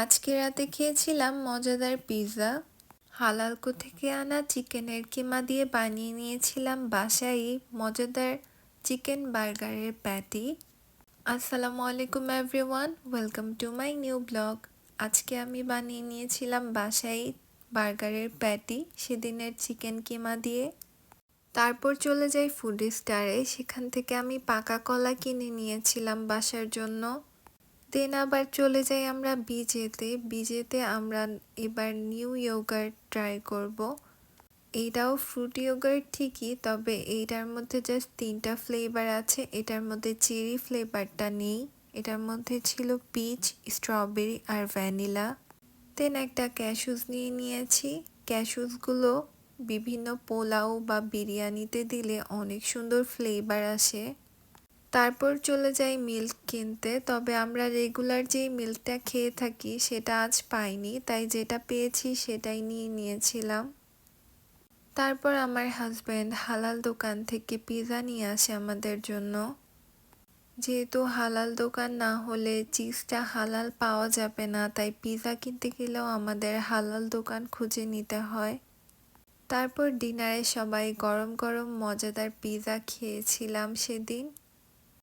আজকে রাতে খেয়েছিলাম মজাদার পিৎজা। হালালকো থেকে আনা চিকেনের কিমা দিয়ে বানিয়ে নিয়েছিলাম বাসায় মজাদার চিকেন বার্গারের প্যাটি। আসসালামু আলাইকুম everyone, welcome to my new blog. আজকে আমি বানিয়ে নিয়েছিলাম বাসায় বার্গারের প্যাটি সেদিনের চিকেন কিমা দিয়ে। তারপর চলে যাই ফুড স্টারে, সেখান থেকে আমি পাকা কলা কিনে নিয়েছিলাম বাসার জন্য। দেন আবার চলে যাই আমরা বিজেতে আমরা এবার নিউ ইয়োগার্ট ট্রাই করব। এইটাও ফ্রুট ইয়োগার্ট ঠিকই, তবে এইটার মধ্যে জাস্ট 3টা ফ্লেভার আছে, এটার মধ্যে চেরি ফ্লেভারটা নেই। এটার মধ্যে ছিল পিচ, স্ট্রবেরি আর ভ্যানিলা। দেন একটা ক্যাশুজ নিয়ে নিয়েছি। ক্যাশুজগুলো বিভিন্ন পোলাও বা বিরিয়ানিতে দিলে অনেক সুন্দর ফ্লেভার আসে। তারপর চলে যাই মিল্ক কিনতে, তবে আমরা রেগুলার যেই মিল্কটা খেয়ে থাকি সেটা আজ পাইনি, তাই যেটা পেয়েছি সেটাই নিয়ে নিয়েছিলাম। তারপর আমার হাজব্যান্ড হালাল দোকান থেকে পিৎজা নিয়ে আসে আমাদের জন্য। যেহেতু হালাল দোকান না হলে চিজটা হালাল পাওয়া যাবে না, তাই পিৎজা কিনতে গেলেও আমাদের হালাল দোকান খুঁজে নিতে হয়। তারপর ডিনারে সবাই গরম গরম মজাদার পিৎজা খেয়েছিলাম সেদিন।